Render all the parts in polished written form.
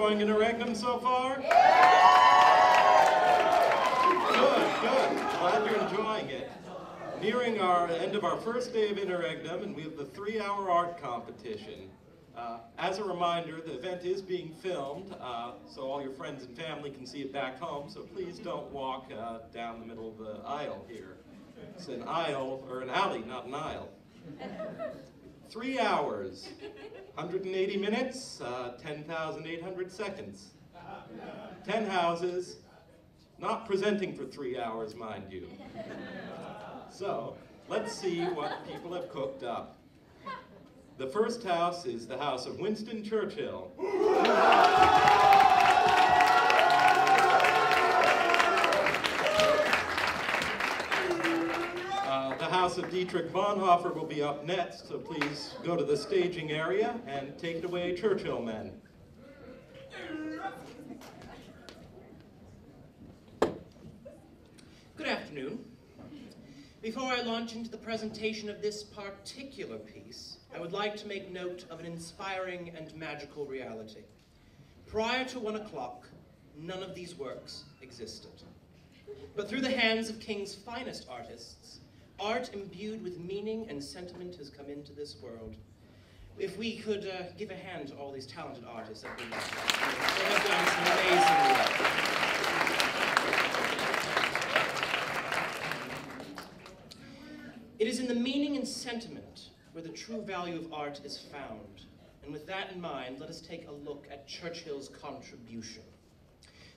enjoying Interregnum so far? Good, good. Glad you're enjoying it. Nearing our end of our first day of Interregnum, and we have the 3-hour art competition. As a reminder, the event is being filmed, so all your friends and family can see it back home, so please don't walk down the middle of the aisle here. It's an aisle, or an alley, not an aisle. 3 hours, 180 minutes, 10,800 seconds. 10 houses, not presenting for 3 hours, mind you. So, let's see what people have cooked up. The first house is the house of Winston Churchill. The house of Dietrich Bonhoeffer will be up next, so please go to the staging area and take it away, Churchill men. Good afternoon. Before I launch into the presentation of this particular piece, I would like to make note of an inspiring and magical reality. Prior to 1 o'clock, none of these works existed. But through the hands of King's finest artists, art imbued with meaning and sentiment has come into this world. If we could give a hand to all these talented artists, that'd be nice. They have done some amazing work. It is in the meaning and sentiment where the true value of art is found. And with that in mind, let us take a look at Churchill's contribution.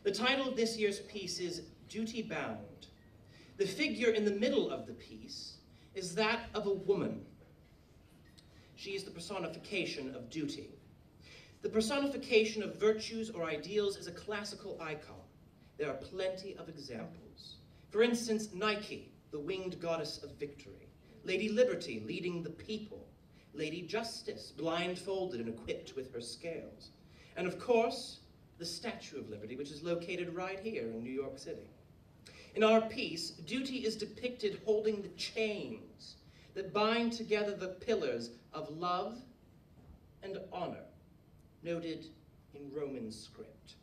The title of this year's piece is Duty Bound. The figure in the middle of the piece is that of a woman. She is the personification of duty. The personification of virtues or ideals is a classical icon. There are plenty of examples. For instance, Nike, the winged goddess of victory. Lady Liberty leading the people, Lady Justice blindfolded and equipped with her scales, and of course, the Statue of Liberty, which is located right here in New York City. In our piece, duty is depicted holding the chains that bind together the pillars of love and honor, noted in Roman script.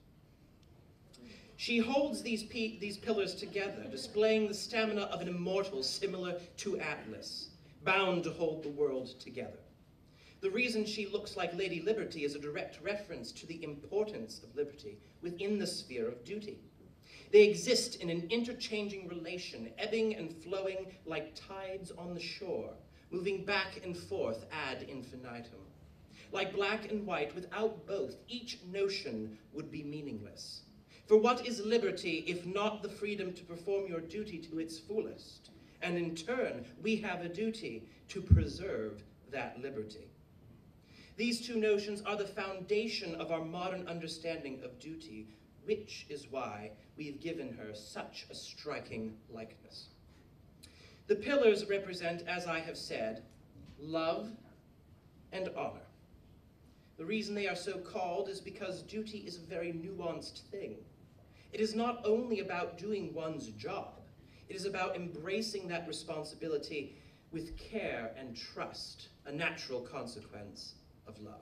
She holds these pillars together, displaying the stamina of an immortal similar to Atlas, bound to hold the world together. The reason she looks like Lady Liberty is a direct reference to the importance of liberty within the sphere of duty. They exist in an interchanging relation, ebbing and flowing like tides on the shore, moving back and forth ad infinitum. Like black and white, without both, each notion would be meaningless. For what is liberty if not the freedom to perform your duty to its fullest? And in turn, we have a duty to preserve that liberty. These two notions are the foundation of our modern understanding of duty, which is why we've given her such a striking likeness. The pillars represent, as I have said, love and honor. The reason they are so called is because duty is a very nuanced thing. It is not only about doing one's job, it is about embracing that responsibility with care and trust, a natural consequence of love.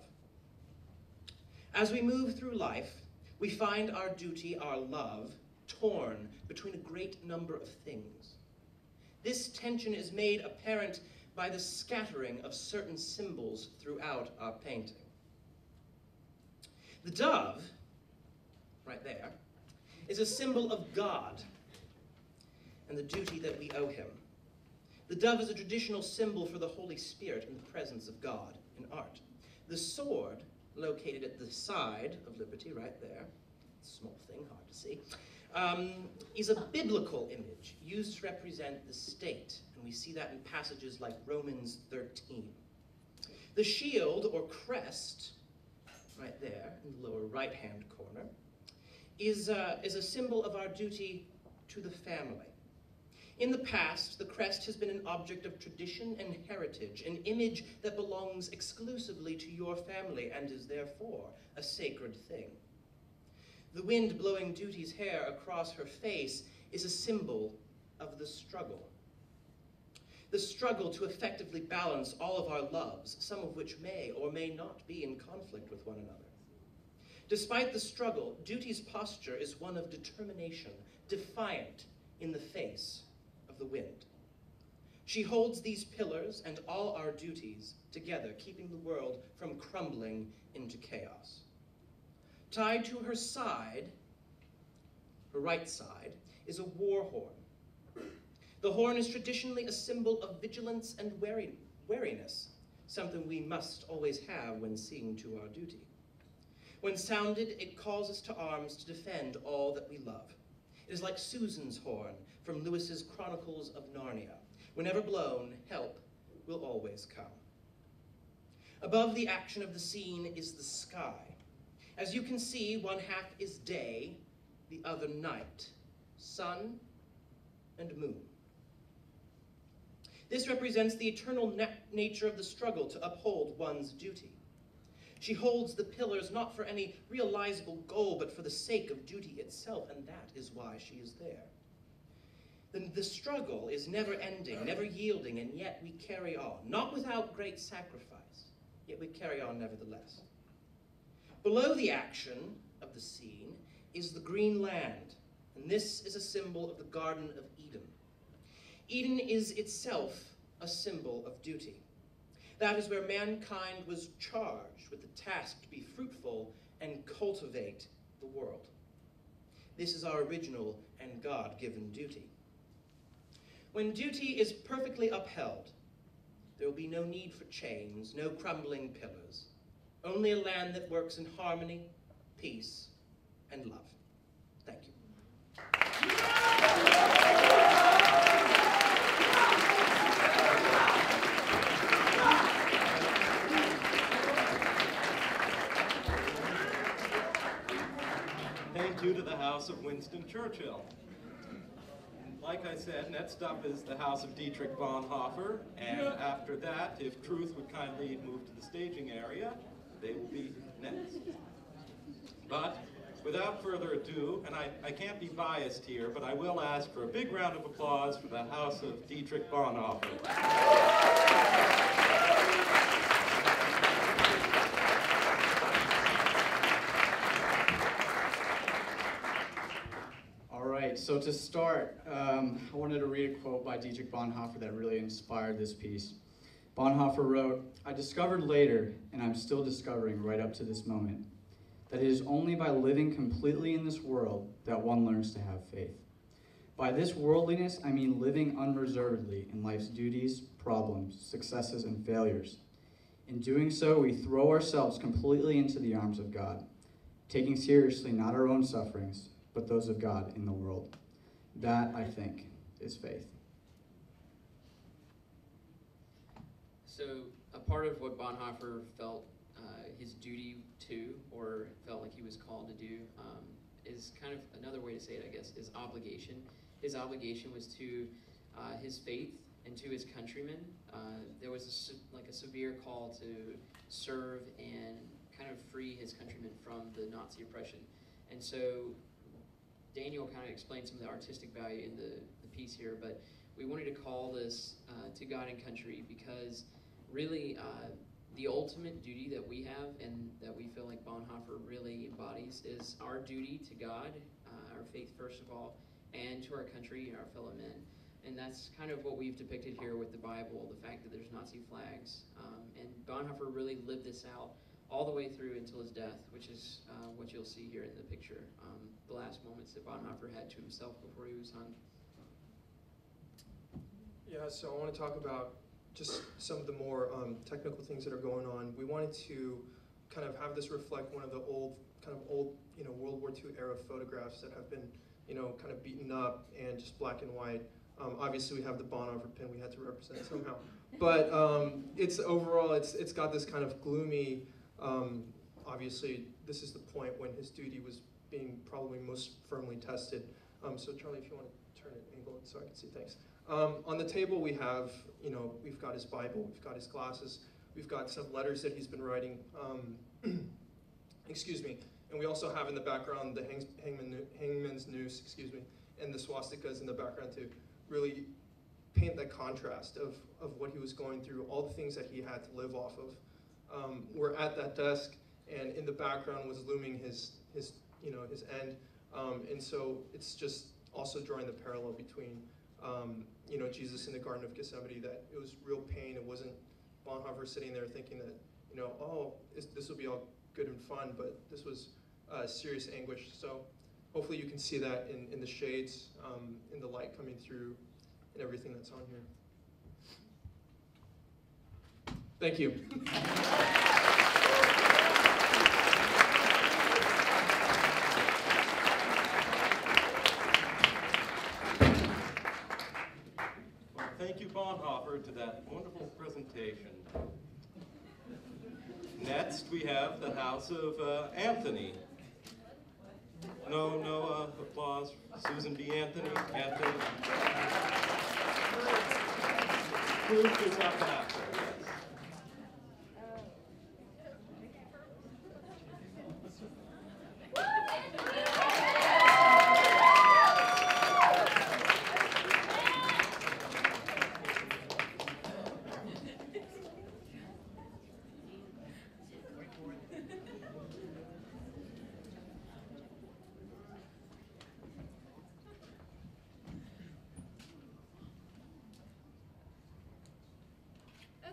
As we move through life, we find our duty, our love, torn between a great number of things. This tension is made apparent by the scattering of certain symbols throughout our painting. The dove, right there, is a symbol of God and the duty that we owe him. The dove is a traditional symbol for the Holy Spirit and the presence of God in art. The sword, located at the side of liberty, right there, small thing, hard to see, is a biblical image used to represent the state, and we see that in passages like Romans 13. The shield, or crest, right there in the lower right-hand corner, is a symbol of our duty to the family. In the past, the crest has been an object of tradition and heritage, an image that belongs exclusively to your family and is therefore a sacred thing. The wind blowing duty's hair across her face is a symbol of the struggle. The struggle to effectively balance all of our loves, some of which may or may not be in conflict with one another. Despite the struggle, duty's posture is one of determination, defiant in the face of the wind. She holds these pillars and all our duties together, keeping the world from crumbling into chaos. Tied to her side, her right side, is a war horn. The horn is traditionally a symbol of vigilance and wariness, something we must always have when seeing to our duty. When sounded, it calls us to arms to defend all that we love. It is like Susan's horn from Lewis's Chronicles of Narnia. Whenever blown, help will always come. Above the action of the scene is the sky. As you can see, one half is day, the other night, sun and moon. This represents the eternal nature of the struggle to uphold one's duty. She holds the pillars not for any realizable goal, but for the sake of duty itself, and that is why she is there. The struggle is never ending, never yielding, and yet we carry on, not without great sacrifice, yet we carry on nevertheless. Below the action of the scene is the green land, and this is a symbol of the Garden of Eden. Eden is itself a symbol of duty. That is where mankind was charged with the task to be fruitful and cultivate the world. This is our original and God-given duty. When duty is perfectly upheld, there will be no need for chains, no crumbling pillars, only a land that works in harmony, peace, and love. Thank you. Thank you to the House of Winston Churchill. Like I said, next up is the House of Dietrich Bonhoeffer, and after that, if Truth would kindly move to the staging area, they will be next. But without further ado, and I can't be biased here, but I will ask for a big round of applause for the House of Dietrich Bonhoeffer. So to start, I wanted to read a quote by Dietrich Bonhoeffer that really inspired this piece. Bonhoeffer wrote, "I discovered later, and I'm still discovering right up to this moment, that it is only by living completely in this world that one learns to have faith. By this worldliness, I mean living unreservedly in life's duties, problems, successes, and failures. In doing so, we throw ourselves completely into the arms of God, taking seriously not our own sufferings, but those of God in the world. That, I think, is faith." So a part of what Bonhoeffer felt his duty to, or felt like he was called to do, is kind of another way to say it, I guess, is obligation. His obligation was to his faith and to his countrymen. There was a severe call to serve and kind of free his countrymen from the Nazi oppression. And so Daniel kind of explained some of the artistic value in the piece here, but we wanted to call this To God and Country because really the ultimate duty that we have and that we feel like Bonhoeffer really embodies is our duty to God, our faith first of all, and to our country and our fellow men. And that's kind of what we've depicted here with the Bible, the fact that there's Nazi flags. And Bonhoeffer really lived this out all the way through until his death, which is what you'll see here in the picture, the last moments that Bonhoeffer had to himself before he was hung. Yeah, so I want to talk about just some of the more technical things that are going on. We wanted to kind of have this reflect one of the old, World War II era photographs that have been, kind of beaten up and just black and white. Obviously, we have the Bonhoeffer pin we had to represent somehow, but it's overall, it's got this kind of gloomy. Obviously, this is the point when his duty was being probably most firmly tested. So Charlie, if you want to turn it angled so I can see, thanks. On the table we have, we've got his Bible, we've got his glasses, we've got some letters that he's been writing, excuse me, and we also have in the background the hangman's noose, excuse me, and the swastikas in the background to really paint that contrast of what he was going through, all the things that he had to live off of. We're at that desk, and in the background was looming his end. And so it's just also drawing the parallel between Jesus in the Garden of Gethsemane, that it was real pain. It wasn't Bonhoeffer sitting there thinking that, oh, this will be all good and fun, but this was serious anguish. So hopefully you can see that in the shades, in the light coming through, and everything that's on here. Thank you. Well, thank you, Bonhoeffer, to that wonderful presentation. Next, we have the house of Anthony. No applause. Susan B. Anthony. Anthony. Proof is up after, yes.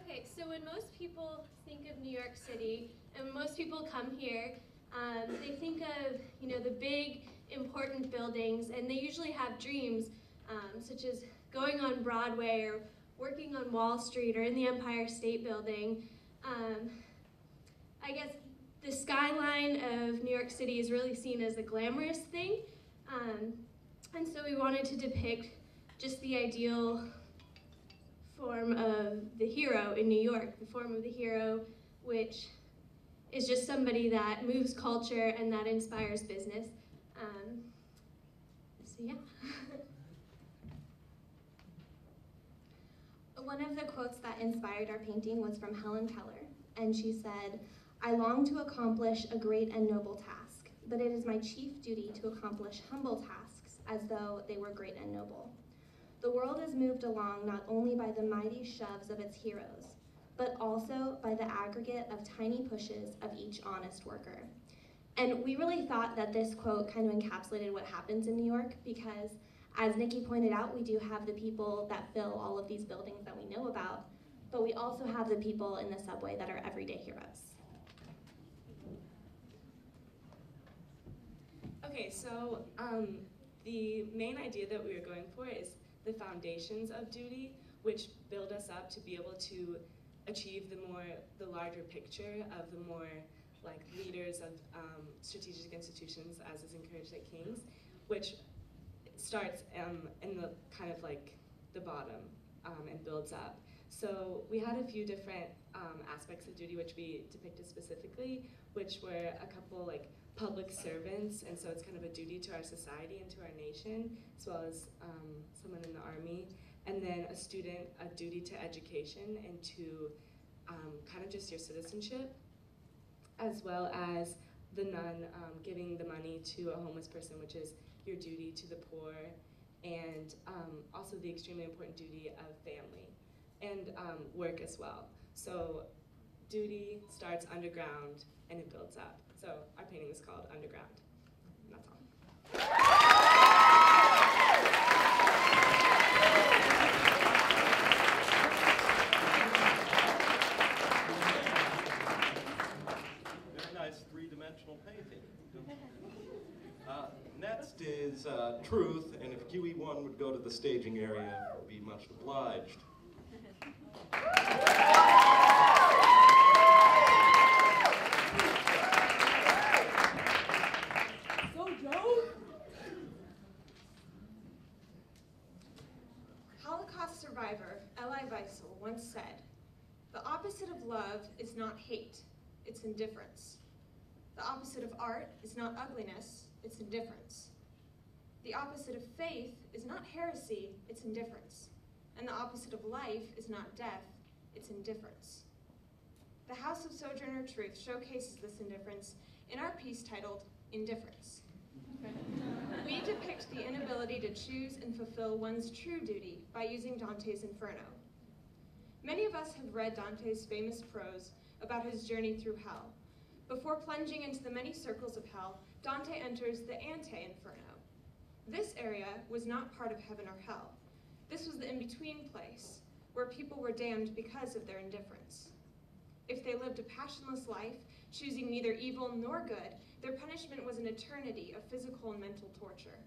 Okay, so when most people think of New York City, and when most people come here, they think of, the big, important buildings, and they usually have dreams, such as going on Broadway or working on Wall Street or in the Empire State Building. I guess the skyline of New York City is really seen as a glamorous thing, and so we wanted to depict just the ideal form of the hero in New York, the form of the hero which is just somebody that moves culture and that inspires business. So yeah. One of the quotes that inspired our painting was from Helen Keller, and she said, "I long to accomplish a great and noble task, but it is my chief duty to accomplish humble tasks as though they were great and noble. The world is moved along not only by the mighty shoves of its heroes, but also by the aggregate of tiny pushes of each honest worker." And we really thought that this quote kind of encapsulated what happens in New York, because as Nikki pointed out, we do have the people that fill all of these buildings that we know about, but we also have the people in the subway that are everyday heroes. Okay, so the main idea that we were going for is the foundations of duty, which build us up to be able to achieve the larger picture of the more like leaders of strategic institutions, as is encouraged at King's, which starts in the kind of like the bottom and builds up. So we had a few different aspects of duty which we depicted specifically, which were a couple like public servants, and so it's kind of a duty to our society and to our nation, as well as someone in the army, and then a student, a duty to education and to kind of just your citizenship, as well as the nun giving the money to a homeless person, which is your duty to the poor, and also the extremely important duty of family and work as well. So duty starts underground and it builds up. So our painting is called Underground, and that's all. Very nice three-dimensional painting. Next is Truth, and if QE1 would go to the staging area, I would be much obliged. Holocaust survivor Elie Wiesel once said, "The opposite of love is not hate, it's indifference. The opposite of art is not ugliness, it's indifference. The opposite of faith is not heresy, it's indifference. And the opposite of life is not death, it's indifference." The House of Sojourner Truth showcases this indifference in our piece titled Indifference. We depict the inability to choose and fulfill one's true duty by using Dante's Inferno. Many of us have read Dante's famous prose about his journey through hell, Before plunging into the many circles of hell, Dante enters the ante-inferno. This area was not part of heaven or hell. This was the in-between place, where people were damned because of their indifference. If they lived a passionless life, choosing neither evil nor good, their punishment was an eternity of physical and mental torture.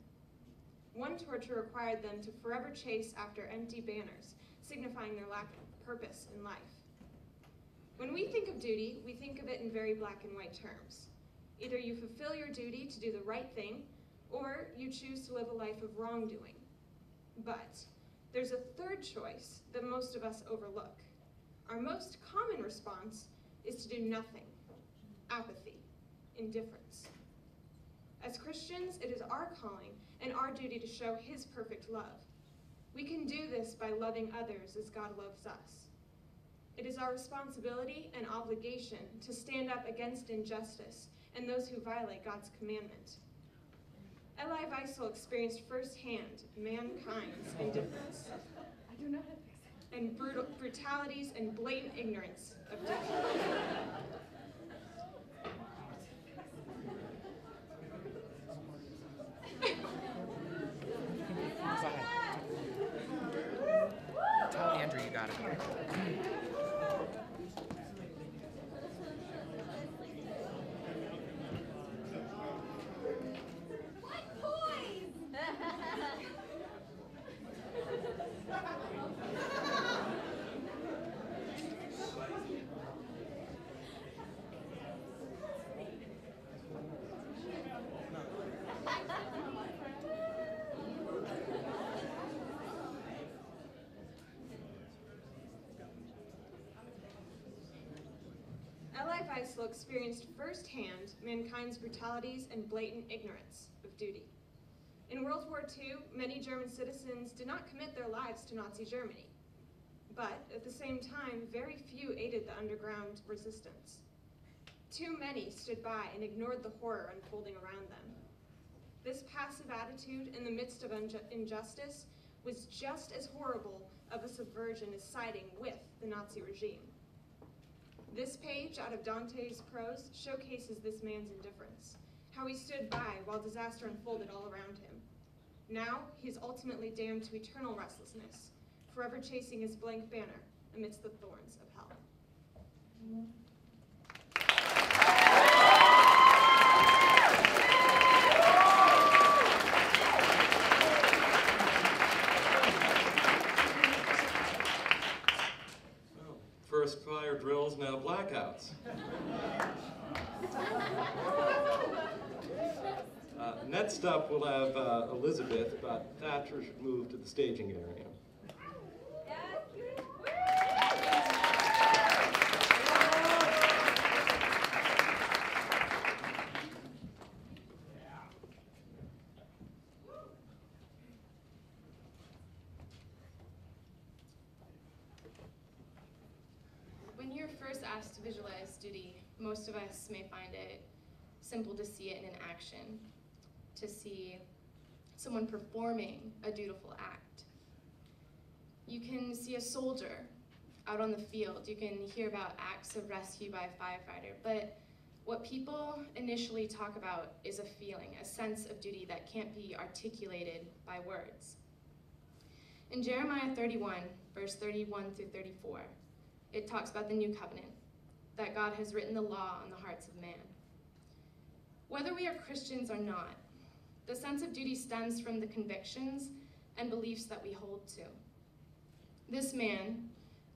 One torture required them to forever chase after empty banners, signifying their lack of purpose in life. When we think of duty, we think of it in very black and white terms. Either you fulfill your duty to do the right thing, or you choose to live a life of wrongdoing. But there's a third choice that most of us overlook. Our most common response is to do nothing. Apathy, indifference. As Christians, it is our calling and our duty to show His perfect love. We can do this by loving others as God loves us. It is our responsibility and obligation to stand up against injustice and those who violate God's commandment. Eli Wiesel experienced firsthand mankind's indifference and brutalities and blatant ignorance of duty. Tell Andrew you got it. Eli Wiesel experienced firsthand mankind's brutalities and blatant ignorance of duty. In World War II, many German citizens did not commit their lives to Nazi Germany. But at the same time, very few aided the underground resistance. Too many stood by and ignored the horror unfolding around them. This passive attitude in the midst of injustice was just as horrible of a subversion as siding with the Nazi regime. This page out of Dante's prose showcases this man's indifference, how he stood by while disaster unfolded all around him. Now, he is ultimately damned to eternal restlessness, forever chasing his blank banner amidst the thorns of hell. First fire drills, now blackouts. Next up, we'll have Elizabeth, but Thatcher should move to the staging area. When you're first asked to visualize duty, most of us may find it simple to see it in action, to see someone performing a dutiful act. You can see a soldier out on the field. You can hear about acts of rescue by a firefighter, but what people initially talk about is a feeling, a sense of duty that can't be articulated by words. In Jeremiah 31, verse 31 through 34, it talks about the new covenant, that God has written the law on the hearts of man. Whether we are Christians or not, the sense of duty stems from the convictions and beliefs that we hold to. This man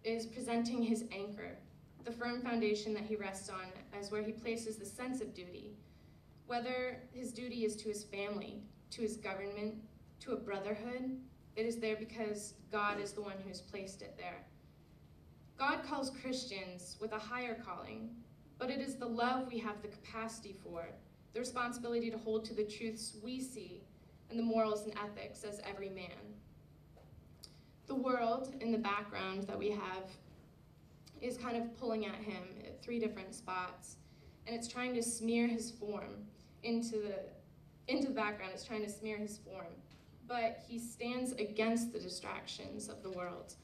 is presenting his anchor, the firm foundation that he rests on, as where he places the sense of duty, whether his duty is to his family, to his government, to a brotherhood. It is there because God is the one who's placed it there. God calls Christians with a higher calling, but it is the love we have the capacity for, the responsibility to hold to the truths we see, and the morals and ethics as every man. The world in the background that we have is kind of pulling at him at 3 different spots, and it's trying to smear his form into the background. It's trying to smear his form, but he stands against the distractions of the world,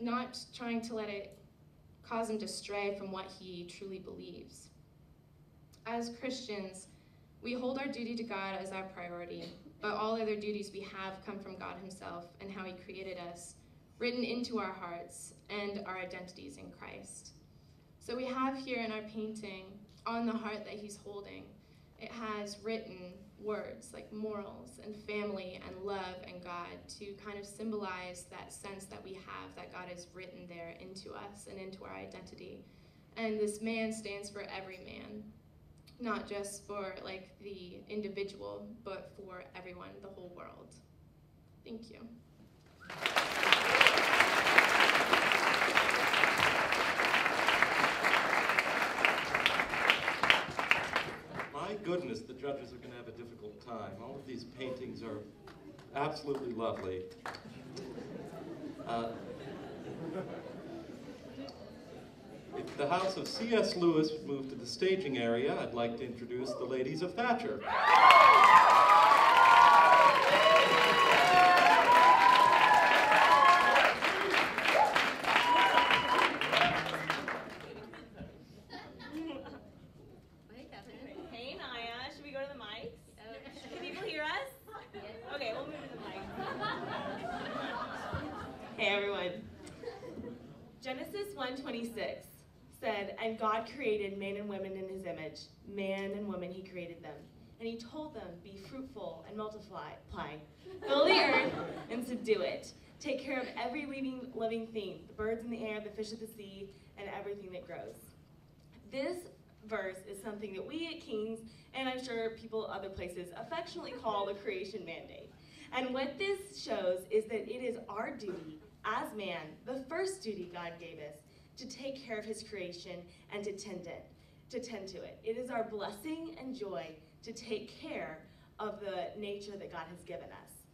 not trying to let it cause him to stray from what he truly believes. As Christians, we hold our duty to God as our priority, but all other duties we have come from God himself and how he created us, written into our hearts and our identities in Christ. So we have here in our painting, on the heart that he's holding, it has written words like morals and family and love and God to kind of symbolize that sense that we have that God has written there into us and into our identity. And this man stands for every man, not just for like the individual, but for everyone, the whole world. Thank you. My goodness, the judges are going to have a difficult time. All of these paintings are absolutely lovely. If the house of C.S. Lewis would move to the staging area, I'd like to introduce the ladies of Thatcher. Hey, Naya, should we go to the mics? Can people hear us? Okay, we'll move to the mics. Hey, everyone. Genesis 1:26 said, "And God created man and woman in his image. Man and woman he created them. And he told them, be fruitful and multiply, fill the earth and subdue it. Take care of every living thing, the birds in the air, the fish of the sea, and everything that grows." This verse is something that we at King's, and I'm sure people other places, affectionately call the creation mandate. And what this shows is that it is our duty as man, the first duty God gave us, to take care of his creation and to tend to it. It is our blessing and joy to take care of the nature that God has given us.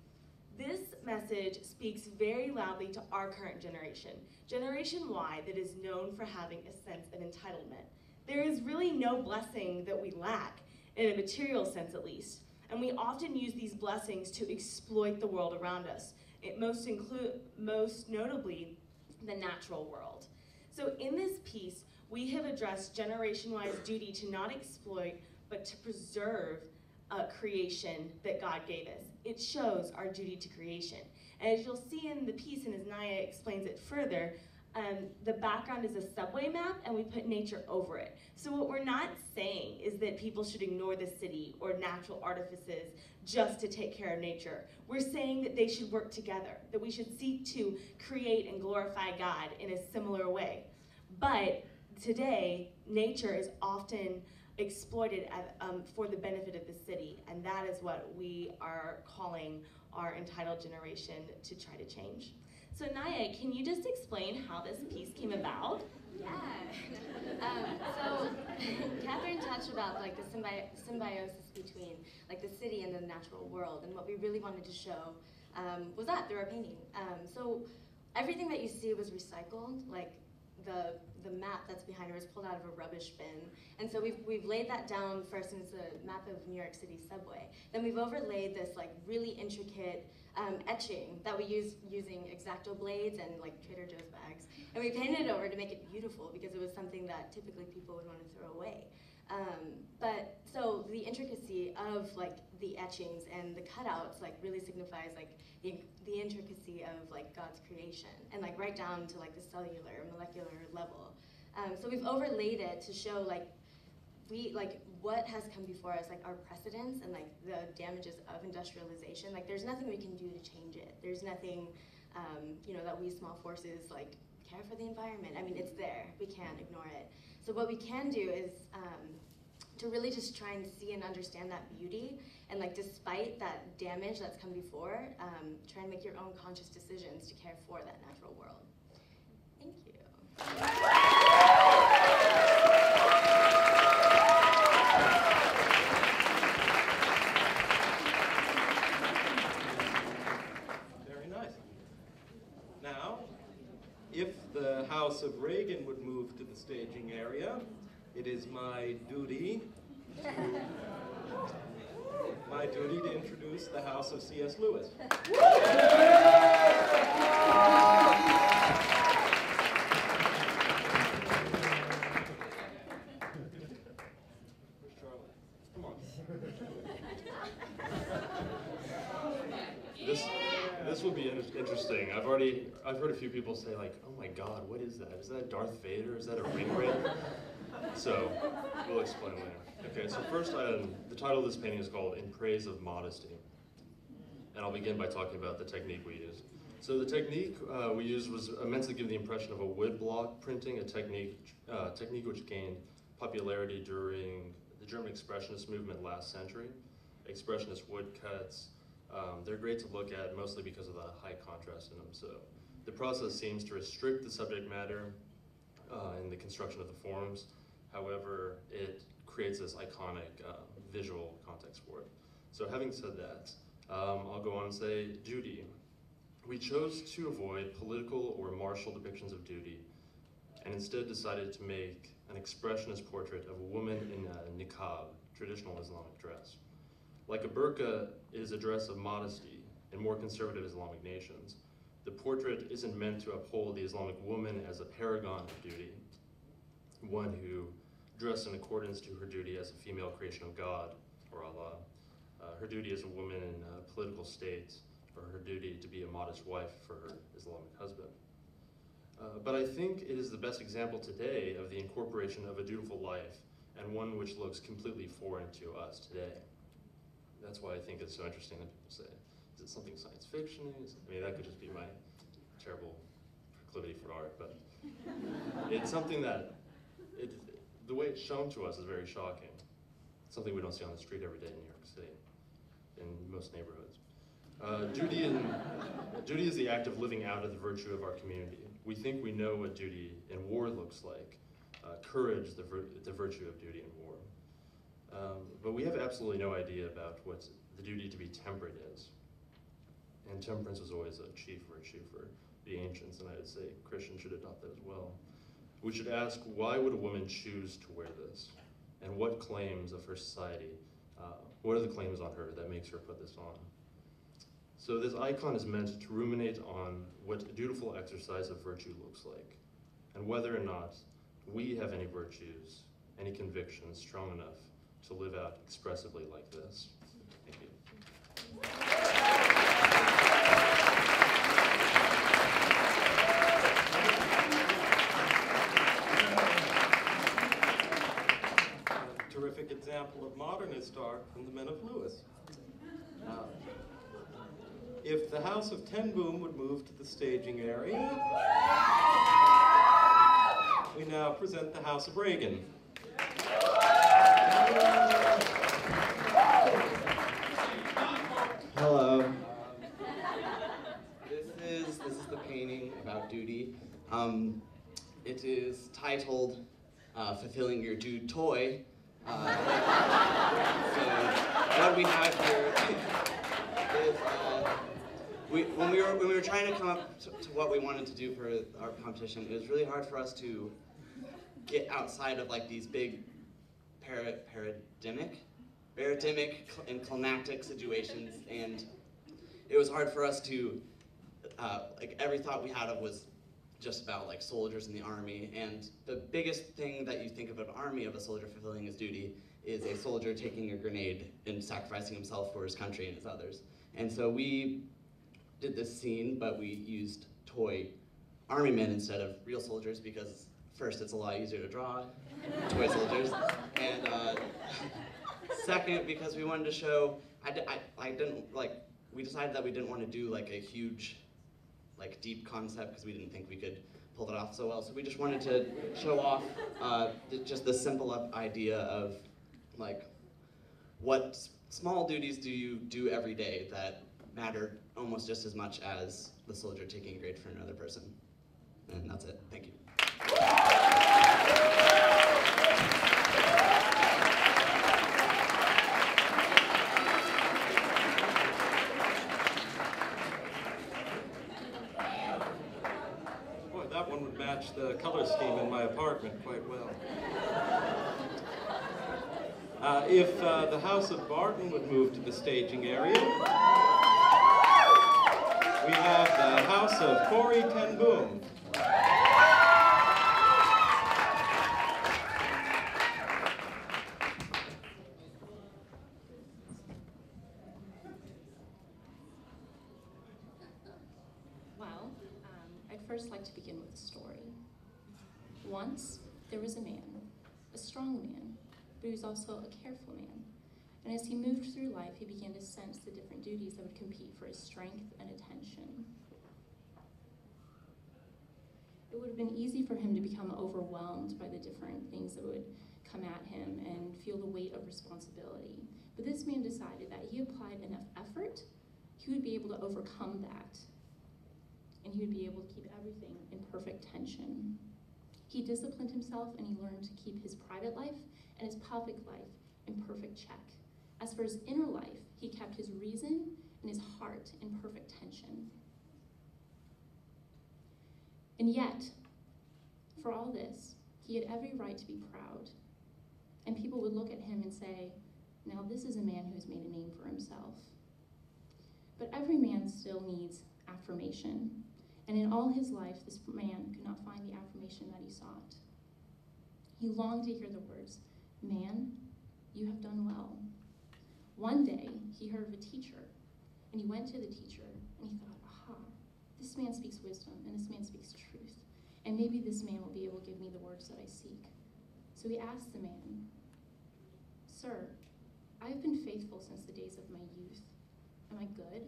This message speaks very loudly to our current generation, Generation Y, that is known for having a sense of entitlement. There is really no blessing that we lack, in a material sense at least, and we often use these blessings to exploit the world around us, most notably the natural world. So in this piece, we have addressed Generation Y's duty to not exploit, but to preserve creation that God gave us. It shows our duty to creation. And as you'll see in the piece, and as Naya explains it further, the background is a subway map, and we put nature over it. So what we're not saying is that people should ignore the city or natural artifices just to take care of nature. We're saying that they should work together, that we should seek to create and glorify God in a similar way. But today, nature is often exploited for the benefit of the city, and that is what we are calling our entitled generation to try to change. So Naya, can you just explain how this piece came about? Yeah. So Catherine touched about like the symbiosis between like the city and the natural world, and what we really wanted to show was that through our painting. So everything that you see was recycled, like the map that's behind her was pulled out of a rubbish bin. And so we've laid that down first, and it's a map of New York City subway. Then we've overlaid this like really intricate etching that we use using X-Acto blades and like Trader Joe's bags. And we painted it over to make it beautiful because it was something that typically people would want to throw away. But so the intricacy of like the etchings and the cutouts like really signifies like the intricacy of like God's creation, and like right down to like the cellular, molecular level. So we've overlaid it to show like what has come before us, like our precedents and like the damages of industrialization. Like there's nothing we can do to change it. There's nothing, that we small forces like care for the environment. I mean, it's there. We can't ignore it. So what we can do is to really just try and see and understand that beauty, and like despite that damage that's come before, try and make your own conscious decisions to care for that natural world. Thank you. Very nice. Now, if the House of Reagan would move to the staging area, it is my duty to introduce the House of C.S. Lewis. will be interesting. I've heard a few people say like, oh my God, what is that? Is that Darth Vader? Is that a ring rail? So, we'll explain later. Okay, so first item, the title of this painting is called In Praise of Modesty. And I'll begin by talking about the technique we used. So the technique we used was meant to give the impression of a wood block printing, a technique which gained popularity during the German Expressionist movement last century. Expressionist woodcuts, they're great to look at mostly because of the high contrast in them. So the process seems to restrict the subject matter in the construction of the forms. However, it creates this iconic visual context for it. So having said that, I'll go on and say duty. We chose to avoid political or martial depictions of duty and instead decided to make an expressionist portrait of a woman in a niqab, traditional Islamic dress. Like a burqa is a dress of modesty in more conservative Islamic nations, the portrait isn't meant to uphold the Islamic woman as a paragon of duty, one who dressed in accordance to her duty as a female creation of God, or Allah, her duty as a woman in a political state, or her duty to be a modest wife for her Islamic husband. But I think it is the best example today of the incorporation of a dutiful life, and one which looks completely foreign to us today. That's why I think it's so interesting that people say, is it something science fiction? I mean, that could just be my terrible proclivity for art, but it's something that, the way it's shown to us is very shocking. It's something we don't see on the street every day in New York City, in most neighborhoods. Duty is the act of living out of the virtue of our community. We think we know what duty in war looks like. Courage, the virtue of duty in war. But we have absolutely no idea about what the duty to be temperate is. And temperance was always a chief virtue for the ancients, and I would say Christians should adopt that as well. We should ask, why would a woman choose to wear this? And what claims of her society, what are the claims on her that makes her put this on? So this icon is meant to ruminate on what a dutiful exercise of virtue looks like, and whether or not we have any virtues, any convictions strong enough to live out expressively like this. Thank you. Terrific example of modernist art from the Men of Lewis. If the House of Ten Boom would move to the staging area, we now present the House of Reagan. Hello. This is the painting about duty. It is titled "Fulfilling Your Dude Toy." So what we have here is when we were trying to come up to what we wanted to do for our competition, it was really hard for us to get outside of like these big paradigmic and climactic situations, and it was hard for us to like every thought we had of was just about like soldiers in the army, and the biggest thing that you think of an army of a soldier fulfilling his duty is a soldier taking a grenade and sacrificing himself for his country and his others. And so we did this scene, but we used toy army men instead of real soldiers because first, it's a lot easier to draw toy soldiers, and second, because we wanted to show, we decided that we didn't want to do like a huge, like deep concept because we didn't think we could pull it off so well. So we just wanted to show off just the simple idea of like, what small duties do you do every day that matter almost just as much as the soldier taking a grade for another person. And that's it. Thank you. Boy, that one would match the color scheme in my apartment quite well. If the House of Barton would move to the staging area, we have the House of Corey Ten Boom. first like to begin with a story. Once, there was a man, a strong man, but he was also a careful man. And as he moved through life, he began to sense the different duties that would compete for his strength and attention. It would have been easy for him to become overwhelmed by the different things that would come at him and feel the weight of responsibility. But this man decided that he applied enough effort, he would be able to overcome that, and he would be able to keep everything in perfect tension. He disciplined himself and he learned to keep his private life and his public life in perfect check. As for his inner life, he kept his reason and his heart in perfect tension. And yet, for all this, he had every right to be proud. And people would look at him and say, now this is a man who has made a name for himself. But every man still needs affirmation. And in all his life, this man could not find the affirmation that he sought. He longed to hear the words, man, you have done well. One day, he heard of a teacher, and he went to the teacher, and he thought, aha, this man speaks wisdom, and this man speaks truth, and maybe this man will be able to give me the words that I seek. So he asked the man, sir, I have been faithful since the days of my youth. Am I good?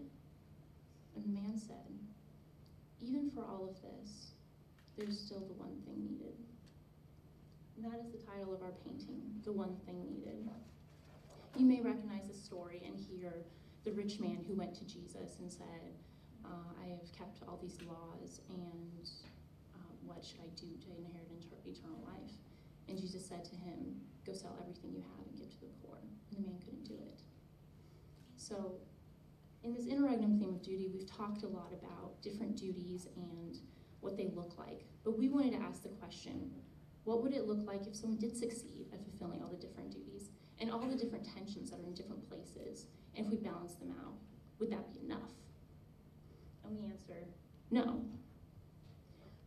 And the man said, even for all of this, there's still the one thing needed. And that is the title of our painting, The One Thing Needed. You may recognize the story and hear the rich man who went to Jesus and said, I have kept all these laws, and what should I do to inherit eternal life? And Jesus said to him, go sell everything you have and give to the poor. And the man couldn't do it. So in this interregnum theme of duty, we've talked a lot about different duties and what they look like. But we wanted to ask the question, what would it look like if someone did succeed at fulfilling all the different duties and all the different tensions that are in different places? And if we balance them out, would that be enough? And we answer, no.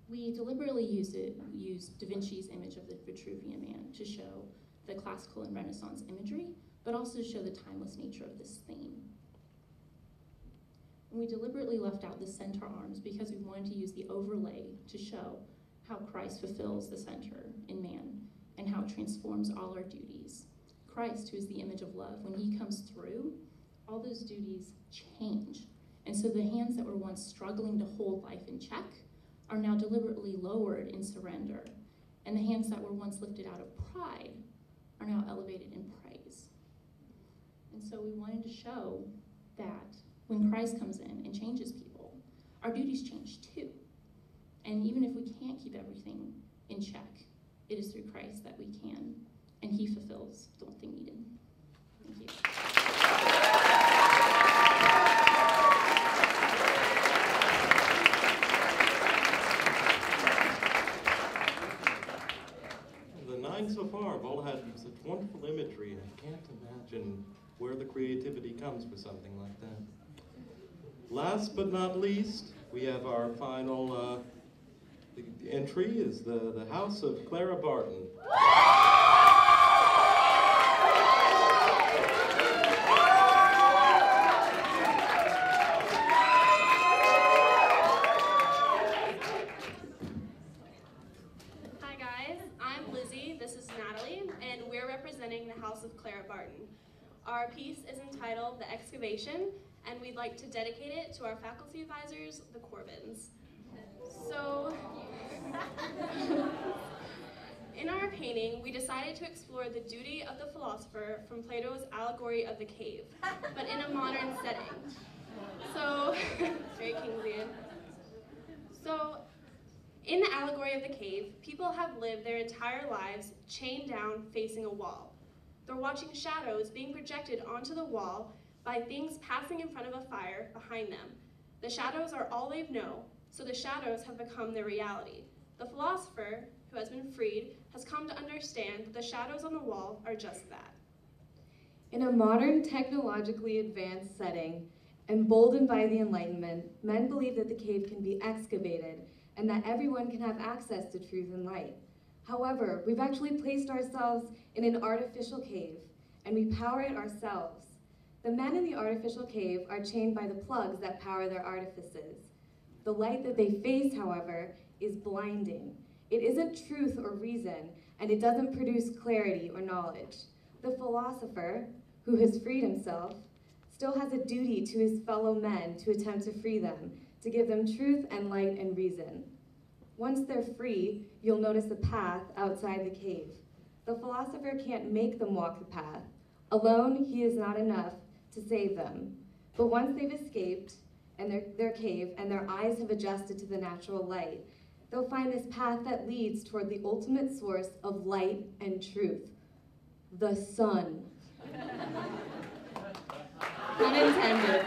We deliberately used Da Vinci's image of the Vitruvian Man to show the classical and Renaissance imagery, but also to show the timeless nature of this theme. And we deliberately left out the center arms because we wanted to use the overlay to show how Christ fulfills the center in man and how it transforms all our duties. Christ, who is the image of love, when he comes through, all those duties change. And so the hands that were once struggling to hold life in check are now deliberately lowered in surrender. And the hands that were once lifted out of pride are now elevated in praise. And so we wanted to show that when Christ comes in and changes people, our duties change too. And even if we can't keep everything in check, it is through Christ that we can, and he fulfills the one thing needed. Thank you. The nine so far have all had such wonderful imagery, and I can't imagine where the creativity comes for something like that. Last but not least, we have our final the entry is the House of Clara Barton. Hi guys, I'm Lizzie, this is Natalie, and we're representing the House of Clara Barton. Our piece is entitled The Excavation, and we'd like to dedicate it to our faculty advisors, the Corbins. So, in our painting, we decided to explore the duty of the philosopher from Plato's allegory of the cave, but in a modern setting. So, very Kingsian. So, in the allegory of the cave, people have lived their entire lives chained down facing a wall. They're watching shadows being projected onto the wall by things passing in front of a fire behind them. The shadows are all they know, so the shadows have become their reality. The philosopher, who has been freed, has come to understand that the shadows on the wall are just that. In a modern, technologically advanced setting, emboldened by the Enlightenment, men believe that the cave can be excavated and that everyone can have access to truth and light. However, we've actually placed ourselves in an artificial cave, and we power it ourselves. The men in the artificial cave are chained by the plugs that power their artifices. The light that they face, however, is blinding. It isn't truth or reason, and it doesn't produce clarity or knowledge. The philosopher, who has freed himself, still has a duty to his fellow men to attempt to free them, to give them truth and light and reason. Once they're free, you'll notice a path outside the cave. The philosopher can't make them walk the path. Alone, he is not enough to save them. But once they've escaped and their cave and their eyes have adjusted to the natural light, they'll find this path that leads toward the ultimate source of light and truth, the sun. Pun intended.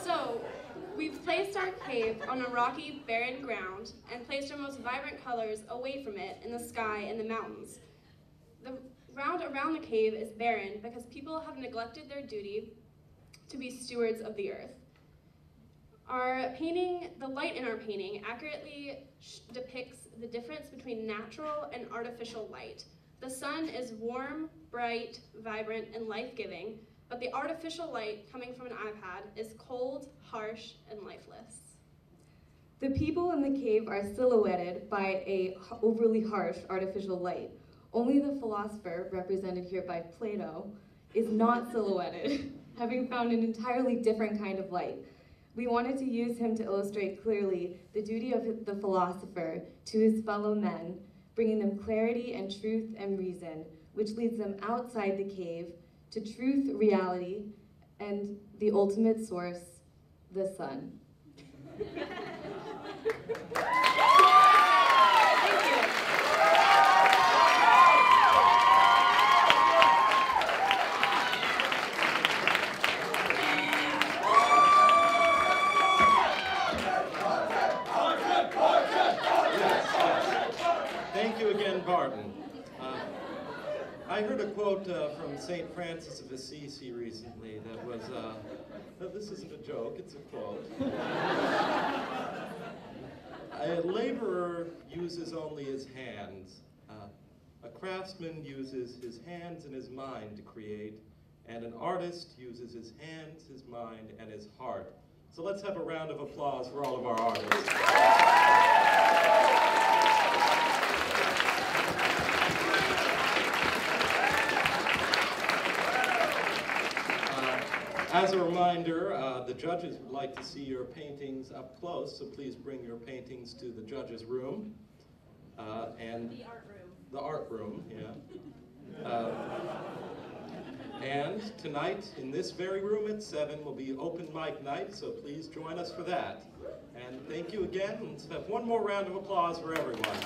So, we've placed our cave on a rocky, barren ground and placed our most vibrant colors away from it in the sky and the mountains. The ground around the cave is barren because people have neglected their duty to be stewards of the earth. Our painting, the light in our painting, accurately depicts the difference between natural and artificial light. The sun is warm, bright, vibrant, and life-giving, but the artificial light coming from an iPad is cold, harsh, and lifeless. The people in the cave are silhouetted by a overly harsh artificial light. Only the philosopher, represented here by Plato, is not silhouetted, having found an entirely different kind of light. We wanted to use him to illustrate clearly the duty of the philosopher to his fellow men, bringing them clarity and truth and reason, which leads them outside the cave to truth, reality, and the ultimate source, the sun. Thank you again, Barton. I heard a quote from St. Francis of Assisi recently that was, no, this isn't a joke, it's a quote. A laborer uses only his hands. A craftsman uses his hands and his mind to create, and an artist uses his hands, his mind, and his heart. So let's have a round of applause for all of our artists. As a reminder, the judges would like to see your paintings up close, so please bring your paintings to the judges' room. And the art room. The art room, yeah. And tonight, in this very room at 7, will be open mic night, so please join us for that. And thank you again, and let's have one more round of applause for everyone.